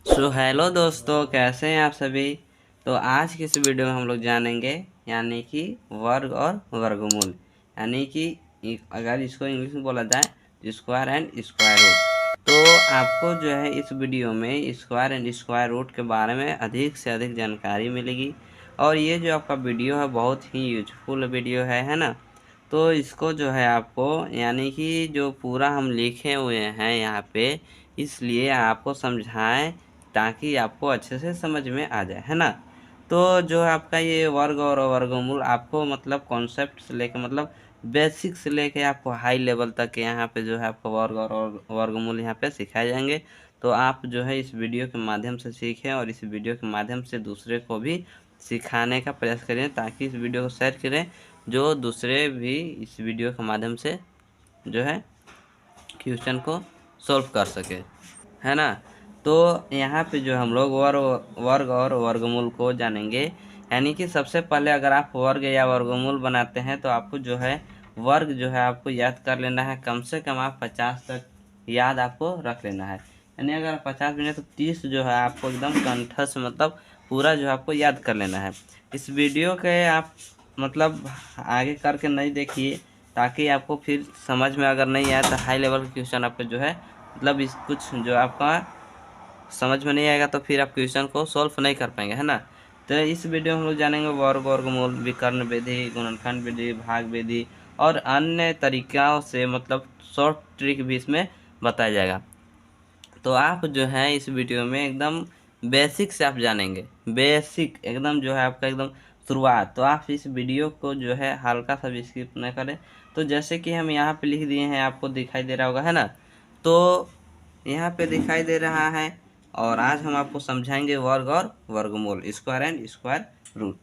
Hello दोस्तों, कैसे हैं आप सभी। तो आज की इस वीडियो में हम लोग जानेंगे यानी कि वर्ग और वर्गमूल, यानी कि अगर इसको इंग्लिश में बोला जाए स्क्वायर एंड स्क्वायर रूट। तो आपको जो है इस वीडियो में स्क्वायर एंड स्क्वायर रूट के बारे में अधिक से अधिक जानकारी मिलेगी। और ये जो आपका वीडियो है बहुत ही यूजफुल वीडियो है ना। तो इसको जो है आपको यानी कि जो पूरा हम लिखे हुए हैं यहाँ पे, इसलिए आपको समझाएं ताकि आपको अच्छे से समझ में आ जाए, है ना। तो जो आपका ये वर्ग और वर्गमूल आपको मतलब कॉन्सेप्ट से लेके मतलब बेसिक से लेके आपको हाई लेवल तक यहाँ पे जो है आपको वर्ग और वर्गमूल यहाँ पे सिखाए जाएंगे। तो आप जो है इस वीडियो के माध्यम से सीखें और इस वीडियो के माध्यम से दूसरे को भी सिखाने का प्रयास करें, ताकि इस वीडियो को शेयर करें जो दूसरे भी इस वीडियो के माध्यम से जो है क्वेश्चन को सॉल्व कर सके, है ना। तो यहाँ पे जो हम लोग वर्ग और वर्गमूल को जानेंगे। यानी कि सबसे पहले अगर आप वर्ग या वर्गमूल बनाते हैं तो आपको जो है वर्ग जो है आपको याद कर लेना है। कम से कम आप 50 तक याद आपको रख लेना है। यानी अगर 50 मिनट तो 30 जो है आपको एकदम कंठस्थ मतलब पूरा जो है आपको याद कर लेना है। इस वीडियो के आप मतलब आगे करके नहीं देखिए, ताकि आपको फिर समझ में अगर नहीं आया तो हाई लेवल का क्वेश्चन आपको जो है मतलब इस कुछ जो आपका समझ में नहीं आएगा तो फिर आप क्वेश्चन को सॉल्व नहीं कर पाएंगे, है ना। तो इस वीडियो में हम लोग जानेंगे वर्ग वर्गमूल, विकर्ण विधि, गुणनखंड विधि, भाग विधि और अन्य तरीक़ों से मतलब शॉर्ट ट्रिक भी इसमें बताया जाएगा। तो आप जो है इस वीडियो में एकदम बेसिक से आप जानेंगे, बेसिक एकदम जो है आपका एकदम शुरुआत। तो आप इस वीडियो को जो है हल्का सा भी स्किप न करें। तो जैसे कि हम यहाँ पे लिख दिए हैं, आपको दिखाई दे रहा होगा, है ना। तो यहाँ पे दिखाई दे रहा है और आज हम आपको समझाएंगे वर्ग और वर्गमूल, स्क्वायर एंड स्क्वायर रूट।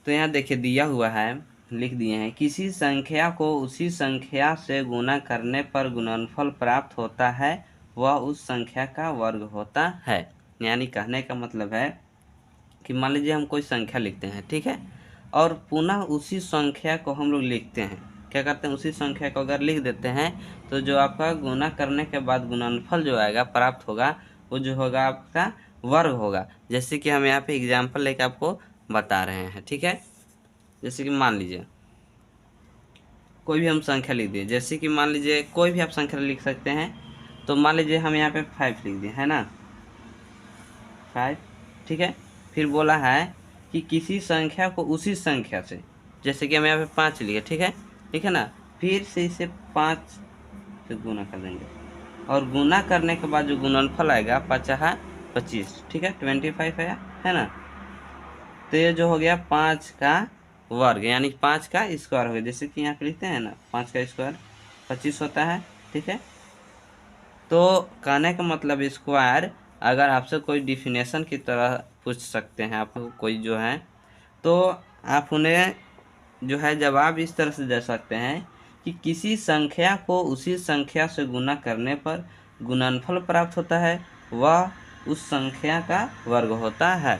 तो यहाँ देखिए दिया हुआ है, लिख दिए हैं, किसी संख्या को उसी संख्या से गुना करने पर गुणनफल प्राप्त होता है वह उस संख्या का वर्ग होता है। यानी कहने का मतलब है कि मान लीजिए हम कोई संख्या लिखते हैं, ठीक है, और पुनः उसी संख्या को हम लोग लिखते हैं, क्या करते हैं, उसी संख्या को अगर लिख देते हैं तो जो आपका गुना करने के बाद गुणनफल जो आएगा प्राप्त होगा वो जो होगा आपका वर्ग होगा। जैसे कि हम यहाँ पे एग्जाम्पल लेके आपको बता रहे हैं, ठीक है। जैसे कि मान लीजिए कोई भी हम संख्या लिख दिए, जैसे कि मान लीजिए कोई भी आप संख्या लिख सकते हैं। तो मान लीजिए हम यहाँ पे 5 लिख दिए, है ना, 5, ठीक है। फिर बोला है कि किसी संख्या को उसी संख्या से, जैसे कि हम यहाँ पे 5 लिए, ठीक है ना, फिर से इसे 5 से गुना कर देंगे और गुना करने के बाद जो गुणनफल आएगा 5 25, ठीक है, 25 है ना। तो ये जो हो गया 5 का वर्ग यानी 5 का स्क्वायर हो गया। जैसे कि यहाँ पे लिखते हैं ना 5 का स्क्वायर 25 होता है, ठीक है। तो कहने का मतलब स्क्वायर अगर आपसे कोई डिफिनेशन की तरह पूछ सकते हैं आपको कोई जो है, तो आप उन्हें जो है जवाब इस तरह से दे सकते हैं कि किसी संख्या को उसी संख्या से गुना करने पर गुणनफल प्राप्त होता है वह उस संख्या का वर्ग होता है।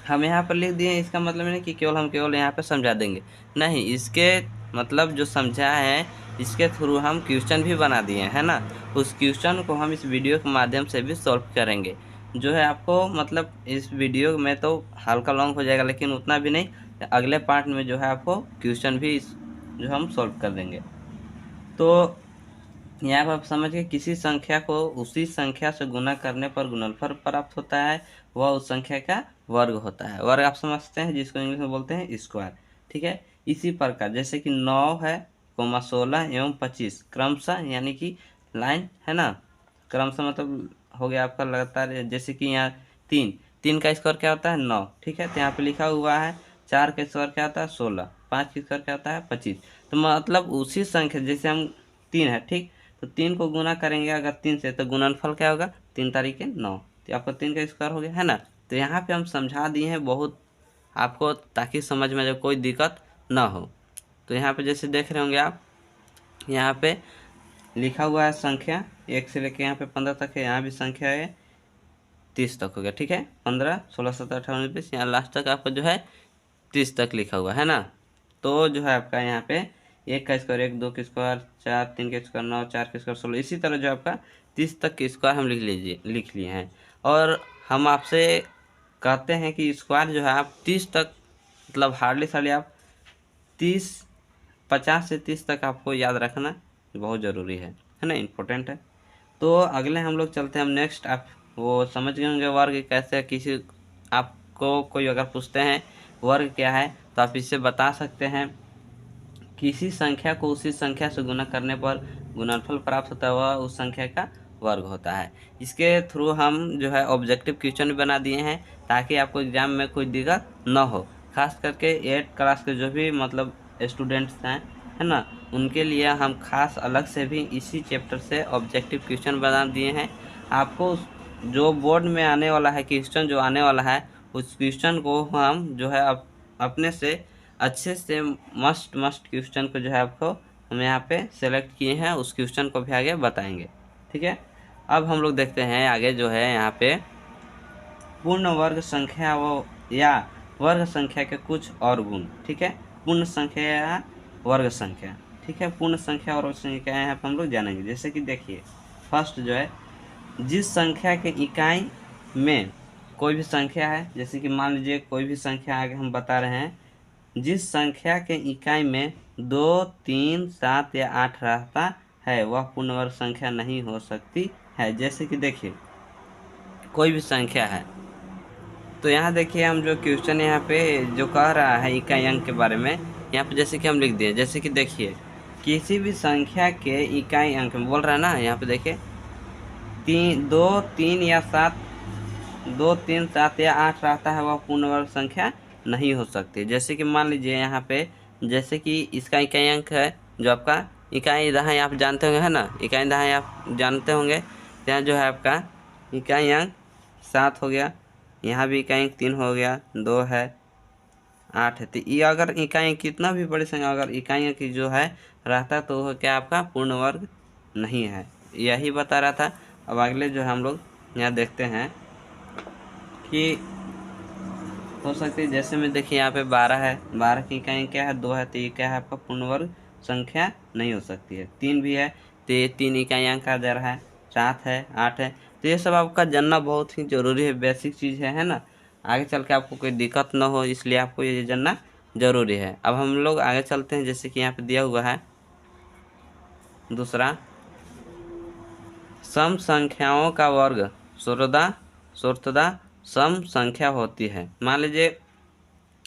हम यहाँ पर लिख दिए, इसका मतलब नहीं कि केवल हम केवल यहाँ पे समझा देंगे, नहीं, इसके मतलब जो समझा है इसके थ्रू हम क्वेश्चन भी बना दिए, है ना। उस क्वेश्चन को हम इस वीडियो के माध्यम से भी सॉल्व करेंगे। जो है आपको मतलब इस वीडियो में तो हल्का लॉन्ग हो जाएगा, लेकिन उतना भी नहीं, अगले पार्ट में जो है आपको क्वेश्चन भी जो हम सॉल्व कर देंगे। तो यहाँ पर आप समझ गए, किसी संख्या को उसी संख्या से गुना करने पर गुणनफल प्राप्त होता है वह उस संख्या का वर्ग होता है। वर्ग आप समझते हैं जिसको इंग्लिश में बोलते हैं स्क्वायर, ठीक है। इसी प्रकार जैसे कि 9 है, 16 एवं 25 क्रमशः, यानी कि लाइन, है ना, क्रमशः मतलब हो गया आपका लगातार। जैसे कि यहाँ 3 का स्क्वायर क्या होता है 9, ठीक है। तो यहाँ पे लिखा हुआ है 4 का स्क्वायर क्या होता है 16, 5 का स्क्वायर क्या होता है 25। तो मतलब उसी संख्या, जैसे हम 3 है, ठीक, तो 3 को गुना करेंगे अगर 3 से तो गुणनफल क्या होगा 3 तारीखे 9, तो आपका 3 का स्क्वायर हो गया, है ना। तो यहाँ पे हम समझा दिए हैं बहुत आपको, ताकि समझ में जब कोई दिक्कत ना हो। तो यहाँ पे जैसे देख रहे होंगे आप, यहाँ पे लिखा हुआ है संख्या 1 से लेके यहाँ पे 15 तक है, यहाँ भी संख्या है 30 तक हो गया, ठीक है, 15 16 17 18 19 यहाँ लास्ट तक आपका जो है 30 तक लिखा हुआ है ना। तो जो है आपका यहाँ पे 1 का स्क्वायर 1, 2 का स्क्वायर 4, 3 का स्क्वायर 9, 4 का स्क्वायर 16, इसी तरह जो आपका 30 तक के स्क्वायर हम लिख लिए हैं। और हम आपसे कहते हैं कि स्क्वायर जो है आप 30 तक मतलब हार्डली साली आप 50 से 30 तक आपको याद रखना बहुत ज़रूरी है ना, इम्पोर्टेंट है। तो अगले हम लोग चलते हैं हम नेक्स्ट। आप वो समझ गए होंगे वर्ग कैसे, किसी आपको कोई अगर पूछते हैं वर्ग क्या है तो आप इससे बता सकते हैं किसी संख्या को उसी संख्या से गुणा करने पर गुणनफल प्राप्त होता है वह उस संख्या का वर्ग होता है। इसके थ्रू हम जो है ऑब्जेक्टिव क्वेश्चन बना दिए हैं ताकि आपको एग्जाम में कोई दिक्कत न हो। खास करके 8 क्लास के जो भी मतलब स्टूडेंट्स हैं है ना, उनके लिए हम खास अलग से भी इसी चैप्टर से ऑब्जेक्टिव क्वेश्चन बना दिए हैं। आपको जो बोर्ड में आने वाला है क्वेश्चन जो आने वाला है उस क्वेश्चन को हम जो है अपने से अच्छे से मस्ट क्वेश्चन को जो है आपको हम यहाँ पे सेलेक्ट किए हैं, उस क्वेश्चन को भी आगे बताएंगे। ठीक है, अब हम लोग देखते हैं आगे जो है यहाँ पे पूर्ण वर्ग संख्या वो या वर्ग संख्या के कुछ और गुण। ठीक है, पूर्ण संख्या या वर्ग संख्या। ठीक है, पूर्ण संख्या और वर्ग संख्या यहाँ पे हम लोग जानेंगे। जैसे कि देखिए फर्स्ट जो है जिस संख्या के इकाई में कोई भी संख्या है, जैसे कि मान लीजिए कोई भी संख्या आगे हम बता रहे हैं, जिस संख्या के इकाई में 2, 3, 7 या 8 रहता है वह पूर्ण वर्ग संख्या नहीं हो सकती है। जैसे कि देखिए कोई भी संख्या है तो यहाँ देखिए हम जो क्वेश्चन यहाँ पे जो कह रहा है इकाई अंक के बारे में, यहाँ पे जैसे कि हम लिख दिए, जैसे कि देखिए किसी भी संख्या के इकाई अंक में बोल रहा है ना, यहाँ पे देखिए 2, 3 या 7, 2, 3, 7 या 8 रहता है वह पूर्ण वर्ग संख्या नहीं हो सकती। जैसे कि मान लीजिए यहाँ पे जैसे कि इसका इकाई अंक है जो आपका इकाई दहाई आप जानते होंगे है ना, इकाई दहाई आप जानते होंगे। यहाँ जो है आपका इकाई अंक 7 हो गया, यहाँ भी इकाई अंक 3 हो गया, 2 है, 8 है। तो ये अगर इकाई अंक कितना भी बड़ी संख्या अगर इकाई अंक जो है रहता तो वह क्या आपका पूर्ण वर्ग नहीं है, यही बता रहा था। अब अगले जो है हम लोग यहाँ देखते हैं कि हो सकती है, जैसे में देखिए यहाँ पे 12 है, 12 की इकाई क्या है 2 है, तो ये क्या है आपका पूर्ण वर्ग संख्या नहीं हो सकती है। 3 भी है तो ये 3 इकाई अंक आ जा रहा है, 7 है, 8 है। तो ये सब आपका जानना बहुत ही ज़रूरी है, बेसिक चीज़ है ना, आगे चल के आपको कोई दिक्कत ना हो इसलिए आपको ये जानना ज़रूरी है। अब हम लोग आगे चलते हैं, जैसे कि यहाँ पे दिया हुआ है दूसरा, सम संख्याओं का वर्ग स्वतः सम संख्या होती है। मान लीजिए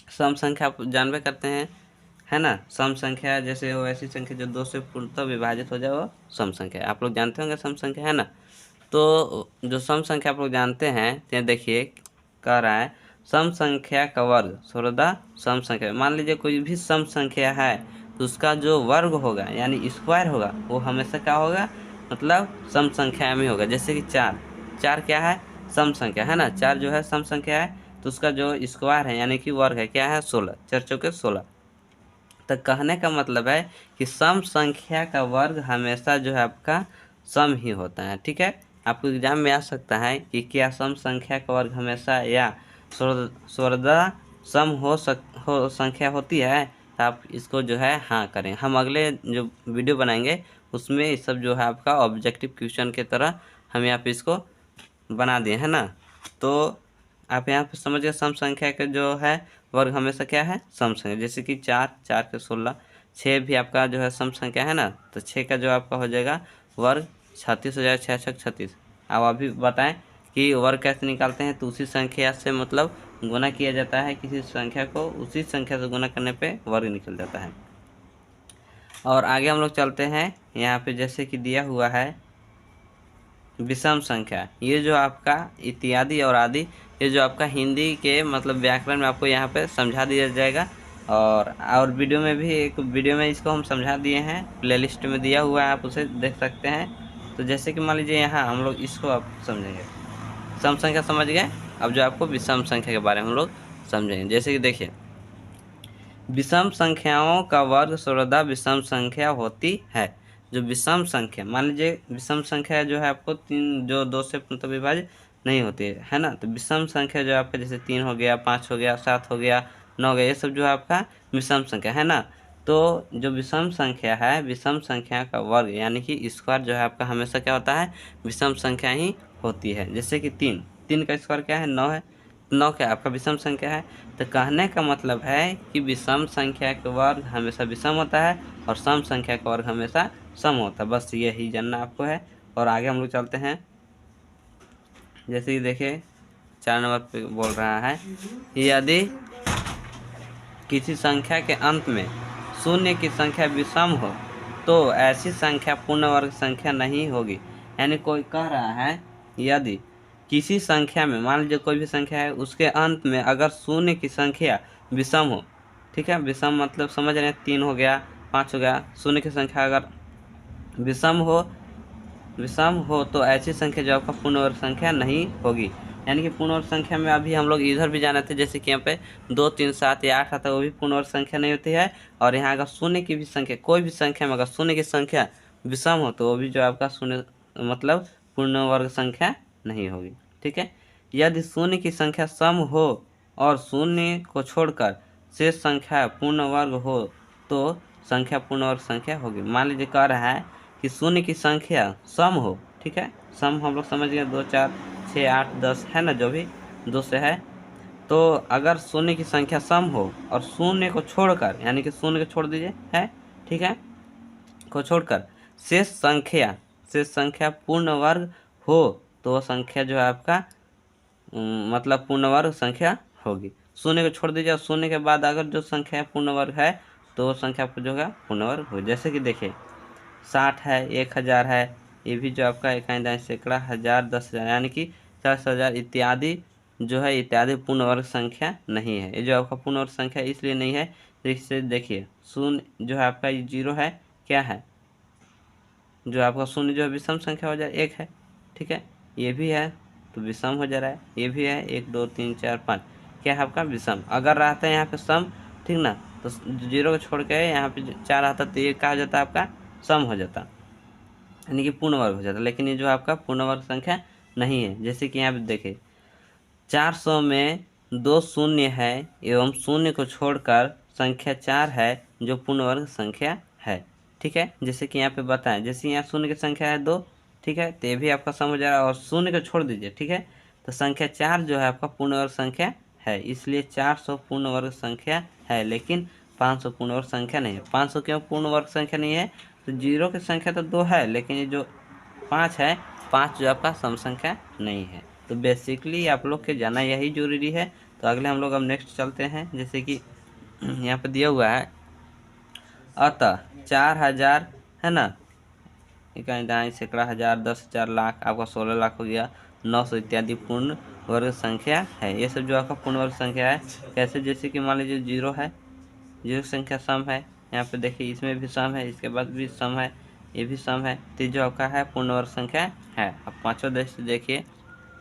सम संख्या आप जानबे करते हैं है ना, सम संख्या जैसे वो ऐसी संख्या जो 2 से पूर्णतः विभाजित हो जाए वो सम संख्या है। आप लोग जानते होंगे सम संख्या है ना। तो जो सम संख्या आप लोग जानते हैं तो देखिए कह रहा है सम संख्या का वर्ग स्वतः सम संख्या। मान लीजिए कोई भी सम संख्या है तो उसका जो वर्ग होगा यानी स्क्वायर होगा वो हमेशा क्या होगा, मतलब सम संख्या में होगा। जैसे कि 4 क्या है सम संख्या है ना, 4 जो है सम संख्या है तो उसका जो स्क्वायर है यानी कि वर्ग है क्या है 16, 4 चौके 16। तो कहने का मतलब है कि सम संख्या का वर्ग हमेशा जो है आपका सम ही होता है। ठीक है, आपको एग्जाम में आ सकता है कि क्या सम संख्या का वर्ग हमेशा या स्वतः सम हो संख्या होती है, तो आप इसको जो है हाँ करें। हम अगले जो वीडियो बनाएंगे उसमें ये सब जो है आपका ऑब्जेक्टिव क्वेश्चन की तरह हम यहाँ पे इसको बना दिए है ना। तो आप यहाँ पे समझ गए सम संख्या के जो है वर्ग हमेशा क्या है सम संख्या। जैसे कि 4 के 16, 6 भी आपका जो है सम संख्या है ना, तो 6 का जो आपका हो जाएगा वर्ग 36 हो जाएगा, 6 6 36। अब अभी बताएं कि वर्ग कैसे निकालते हैं, तो उसी संख्या से मतलब गुना किया जाता है, किसी संख्या को उसी संख्या से गुना करने पे वर्ग निकल जाता है। और आगे हम लोग चलते हैं, यहाँ पे जैसे कि दिया हुआ है विषम संख्या, ये जो आपका इत्यादि और आदि, ये जो आपका हिंदी के मतलब व्याकरण में आपको यहाँ पे समझा दिया जाएगा। और वीडियो में भी एक वीडियो में इसको हम समझा दिए हैं, प्लेलिस्ट में दिया हुआ है, आप उसे देख सकते हैं। तो जैसे कि मान लीजिए यहाँ हम लोग इसको आप समझेंगे, सम संख्या समझ गए, अब जो आपको विषम संख्या के बारे में हम लोग समझेंगे। जैसे कि देखिए विषम संख्याओं का वर्ग स्वतः विषम संख्या होती है। जो विषम संख्या मान लीजिए विषम संख्या जो है आपको 3 जो 2 से मतलब विभाजित नहीं होती है ना, तो विषम संख्या जो आपका जैसे 3 हो गया, 5 हो गया, 7 हो गया, 9 हो गया, ये सब जो है आपका विषम संख्या है ना। तो जो विषम संख्या है, विषम संख्या का वर्ग यानी कि स्क्वायर जो है आपका हमेशा क्या होता है, विषम संख्या ही होती है। जैसे कि 3 का स्क्वायर क्या है, 9 है। 9 क्या आपका विषम संख्या है। तो कहने का मतलब है कि विषम संख्या का वर्ग हमेशा विषम होता है और सम संख्या का वर्ग हमेशा सम होता है। बस यही जानना आपको है। और आगे हम लोग चलते हैं। जैसे कि देखिए 4 नंबर पे बोल रहा है, यदि किसी संख्या के अंत में शून्य की संख्या विषम हो तो ऐसी संख्या पूर्ण वर्ग संख्या नहीं होगी। यानी कोई कह रहा है यदि किसी संख्या में, मान लीजिए कोई भी संख्या है, उसके अंत में अगर शून्य की संख्या विषम हो, ठीक है, विषम मतलब समझ रहे हैं, 3 हो गया, 5 हो गया, शून्य की संख्या अगर विषम हो तो ऐसी संख्या जो आपका पूर्ण वर्ग संख्या नहीं होगी। यानी कि पूर्ण वर्ग संख्या में अभी हम लोग इधर भी जाने थे, जैसे कि यहाँ पे 2, 3, 7 या 8 आता है, वो भी पूर्ण वर्ग संख्या नहीं होती है। और यहाँ अगर शून्य की भी संख्या, कोई भी संख्या में अगर शून्य की संख्या विषम हो तो वो भी जो आपका शून्य मतलब पूर्ण वर्ग संख्या नहीं होगी। ठीक है। यदि शून्य की संख्या सम हो और शून्य को छोड़कर शेष संख्या पूर्ण वर्ग हो तो संख्या पूर्ण वर्ग संख्या होगी। मान लीजिए कह रहा है कि शून्य की संख्या सम हो, ठीक है, सम हम लोग समझ गए, 2, 4, 6, 8, 10 है ना, जो भी 2 से है। तो अगर शून्य की संख्या सम हो और शून्य को छोड़कर, यानी कि शून्य को छोड़ दीजिए, है, ठीक है, को छोड़कर शेष संख्या पूर्ण वर्ग हो तो वो संख्या जो है आपका मतलब पूर्ण वर्ग संख्या होगी। शून्य को छोड़ दीजिए और शून्य के बाद अगर जो संख्या पूर्ण वर्ग है तो वो संख्या जो है पूर्ण वर्ग हो। जैसे कि देखिए 60 है, 1000 है, ये भी जो आपका इकाई दाएं सैकड़ा, 1000, 10,000 यानी कि 40,000 इत्यादि जो है, इत्यादि पूर्ण वर्ग संख्या नहीं है। ये जो आपका पूर्ण वर्ग संख्या इसलिए नहीं है, इससे देखिए शून्य जो है आपका ये 0 है, क्या है, जो आपका शून्य जो है विषम संख्या हो जाए 1 है, ठीक है, ये भी है तो विषम हो जा रहा है, ये भी है 1, 2, 3, 4, 5 क्या है आपका विषम। अगर रहता है यहाँ पे सम, ठीक ना, तो 0 को छोड़ के यहाँ पे 4 आता तो ये क्या हो जाता है आपका सम हो जाता, यानी कि पूर्ण वर्ग हो जाता। लेकिन ये जो आपका पूर्ण वर्ग संख्या नहीं है। जैसे कि यहाँ पे देखिए 400 में 2 शून्य है एवं शून्य को छोड़कर संख्या 4 है जो पूर्ण वर्ग संख्या है, ठीक है। जैसे कि यहाँ पे बताएं, जैसे यहाँ शून्य की संख्या है 2, ठीक है, तो ये भी आपका सम हो जा रहा है और शून्य को छोड़ दीजिए, ठीक है, तो संख्या 4 जो है आपका पूर्ण वर्ग संख्या है, इसलिए 400 पूर्ण वर्ग संख्या है, लेकिन 500 पूर्ण वर्ग संख्या नहीं है। 500 क्यों पूर्ण वर्ग संख्या नहीं है, तो 0 की संख्या तो 2 है, लेकिन ये जो 5 है, 5 जो आपका सम संख्या नहीं है। तो बेसिकली आप लोग के जाना यही जरूरी है। तो अगले हम लोग अब नेक्स्ट चलते हैं। जैसे कि यहाँ पे दिया हुआ है, अतः 4000 है ना, इकाई दाएं सैकड़ा, 1000, 10,000, लाख, आपका 16 लाख हो गया, 900 इत्यादि पूर्ण वर्ग संख्या है। ये सब जो आपका पूर्ण वर्ग संख्या है, कैसे, जैसे कि मान लीजिए 0 है, 0 संख्या सम है, यहाँ पे देखिए इसमें भी सम है, इसके बाद भी सम है, ये भी सम है, तो जो आपका है पूर्ण वर्ग संख्या है। अब पांचों देश से देखिए,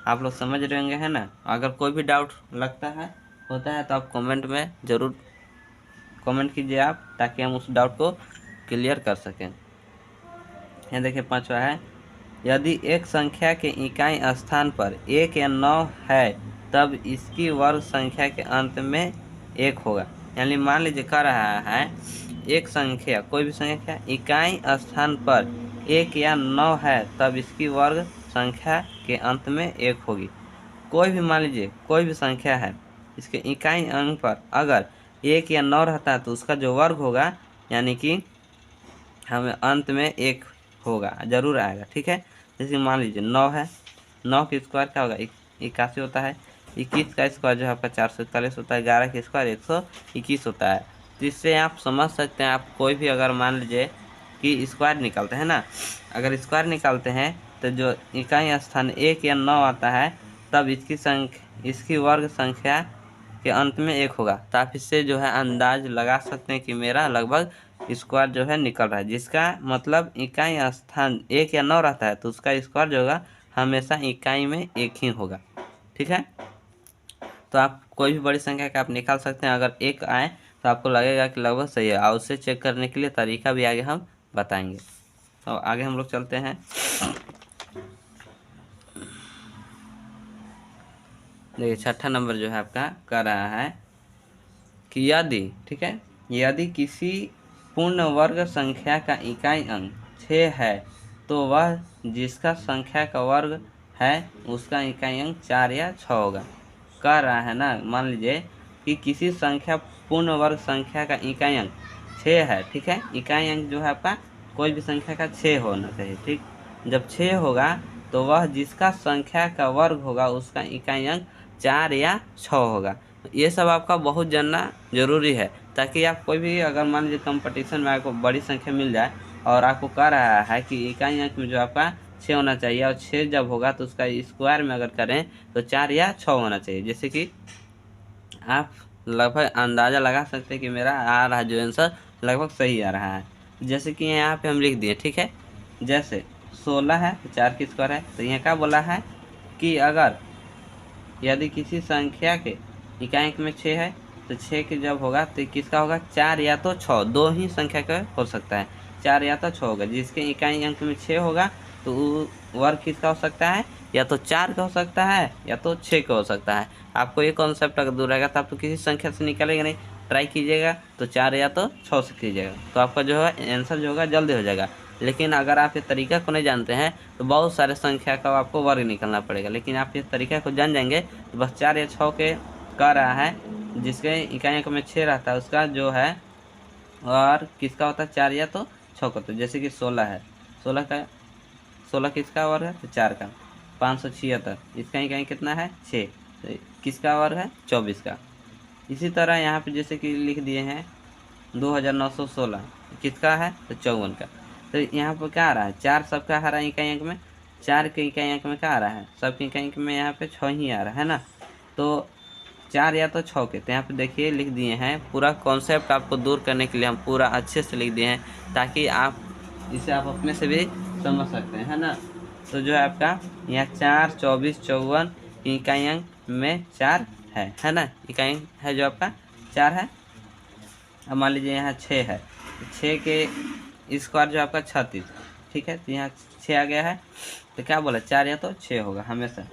आप लोग समझ रहे होंगे, है ना। अगर कोई भी डाउट लगता है, होता है, तो आप कमेंट में ज़रूर कमेंट कीजिए आप, ताकि हम उस डाउट को क्लियर कर सकें। यहाँ देखिए पांचवा है, यदि एक संख्या के इकाई स्थान पर 1 या 9 है तब इसकी वर्ग संख्या के अंत में 1 होगा। यानी मान लीजिए कह रहा है एक संख्या, कोई भी संख्या इकाई स्थान पर 1 या 9 है तब इसकी वर्ग संख्या के अंत में 1 होगी। कोई भी मान लीजिए कोई भी संख्या है, इसके इकाई अंक पर अगर 1 या 9 रहता है तो उसका जो वर्ग होगा, यानी कि हमें अंत में 1 होगा, जरूर आएगा, ठीक है। जैसे मान लीजिए 9 है, 9 की स्क्वायर क्या होगा, 81 होता है, 21 का स्क्वायर जो है आपका 441 होता है, 11 का स्क्वायर 121 होता है। तो इससे आप समझ सकते हैं, आप कोई भी अगर मान लीजिए कि स्क्वायर निकालते हैं ना, अगर स्क्वायर निकालते हैं तो जो इकाई स्थान 1 या 9 आता है तब इसकी वर्ग संख्या के अंत में 1 होगा। तो आप इससे जो है अंदाज लगा सकते हैं कि मेरा लगभग स्क्वायर जो है निकल रहा है, जिसका मतलब इकाई स्थान 1 या 9 रहता है तो उसका स्क्वायर जो होगा हमेशा इकाई में 1 ही होगा, ठीक है। तो आप कोई भी बड़ी संख्या का आप निकाल सकते हैं, अगर 1 आए तो आपको लगेगा कि लगभग सही है, और उससे चेक करने के लिए तरीका भी आगे हम बताएंगे। तो आगे हम लोग चलते हैं। देखिए 6ठा नंबर जो है आपका कह रहा है कि यदि, ठीक है, यदि किसी पूर्ण वर्ग संख्या का इकाई अंक 6 है तो वह जिसका संख्या का वर्ग है उसका इकाई अंक 4 या 6 होगा। कह रहा है ना, मान लीजिए कि किसी संख्या पूर्ण वर्ग संख्या का इकाई अंक 6 है, ठीक है। इकाई अंक जो है आपका कोई भी संख्या का 6 होना चाहिए, ठीक। जब 6 होगा तो वह जिसका संख्या का वर्ग होगा उसका इकाई अंक 4 या 6 होगा। ये सब आपका बहुत जानना जरूरी है, ताकि आप कोई भी अगर मान लीजिए कंपटीशन में आपको बड़ी संख्या मिल जाए और आपको कह रहा है कि इकाई अंक में जो आपका 6 होना चाहिए और 6 जब होगा तो उसका स्क्वायर में अगर करें तो 4 या 6 होना चाहिए। जैसे कि आप लगभग अंदाज़ा लगा सकते हैं कि मेरा आ रहा जो आंसर लगभग सही आ रहा है। जैसे कि यहाँ पे हम लिख दिए, ठीक है। जैसे 16 है तो 4 की स्क्वायर है, तो यहाँ क्या बोला है कि अगर यदि किसी संख्या के इकाई अंक में 6 है तो 6 के जब होगा तो किसका होगा 4 या तो 6, दो ही संख्या का हो सकता है, 4 या तो 6 होगा। जिसके इकाई अंक में 6 होगा तो वर्ग किसका हो सकता है, या तो 4 का हो सकता है या तो 6 का हो सकता है। आपको ये कॉन्सेप्ट अगर दूर रहेगा तो आप तो किसी संख्या से निकालेगा नहीं, ट्राई कीजिएगा तो 4 या तो 6 से कीजिएगा, तो आपका जो है आंसर जो होगा जल्दी हो जाएगा। लेकिन अगर आप ये तरीका को नहीं जानते हैं तो बहुत सारे संख्या का आपको वर्ग निकालना पड़ेगा। लेकिन आप इस तरीका को जान जाएंगे तो बस 4 या 6 के कह रहा है जिसके इकाई अंक में 6 रहता है उसका जो है और किसका होता है 4 या तो 6 का। तो जैसे कि 16 है, 16 किसका वर्ग है तो 4 का। 576 इसका इकाई कितना है 6, तो किसका वर्ग है 24 का। इसी तरह यहाँ पे जैसे कि लिख दिए हैं 2916 किसका है तो 54 का। तो यहाँ पर क्या आ रहा है 4 सबका आ रहा है इकाई अंक में, 4 के इकाई अंक में क्या आ रहा है सबके इकाई अंक में यहाँ पे 6 ही आ रहा है ना। तो 4 या तो 6 के, तो यहाँ पे देखिए लिख दिए हैं। पूरा कॉन्सेप्ट आपको दूर करने के लिए हम पूरा अच्छे से लिख दिए हैं ताकि आप इसे आप अपने से भी समझ सकते हैं, है ना। तो जो है आपका यहाँ 4, 24, 54 इकाई अंक में 4 है ना। इकाई अंक है जो आपका 4 है। अब मान लीजिए यहाँ 6 है, 6 के स्क्वायर जो आपका 36, ठीक है। तो यहाँ 6 आ गया है तो क्या बोला 4 या तो 6 होगा हमेशा।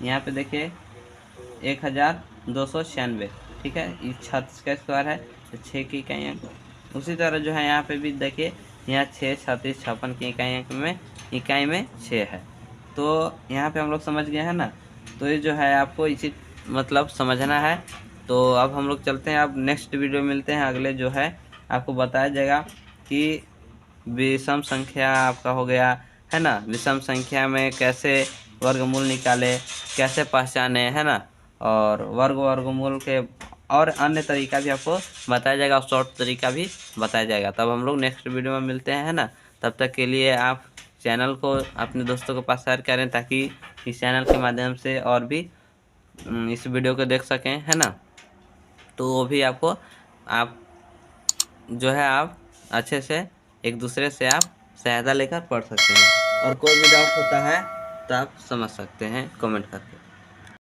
यहाँ पे देखिए 1296, ठीक है। ये 36 का स्क्वायर है तो 6 की इकाई अंक। उसी तरह जो है यहाँ पे भी देखिए यहाँ 6, 36, 56 की इकाई में 6 है। तो यहाँ पे हम लोग समझ गए हैं ना। तो ये जो है आपको इसी मतलब समझना है। तो अब हम लोग चलते हैं, अब नेक्स्ट वीडियो मिलते हैं। अगले जो है आपको बताया जाएगा कि विषम संख्या आपका हो गया है ना, विषम संख्या में कैसे वर्गमूल निकाले, कैसे पहचाने, है ना। और वर्गमूल के और अन्य तरीका भी आपको बताया जाएगा और शॉर्ट तरीका भी बताया जाएगा। तब हम लोग नेक्स्ट वीडियो में मिलते हैं, है ना। तब तक के लिए आप चैनल को अपने दोस्तों के पास शेयर करें ताकि इस चैनल के माध्यम से और भी इस वीडियो को देख सकें, है ना। तो वो भी आपको आप जो है आप अच्छे से एक दूसरे से आप सहायता लेकर पढ़ सकते हैं। और कोई भी डाउट होता है तो आप समझ सकते हैं कमेंट करके।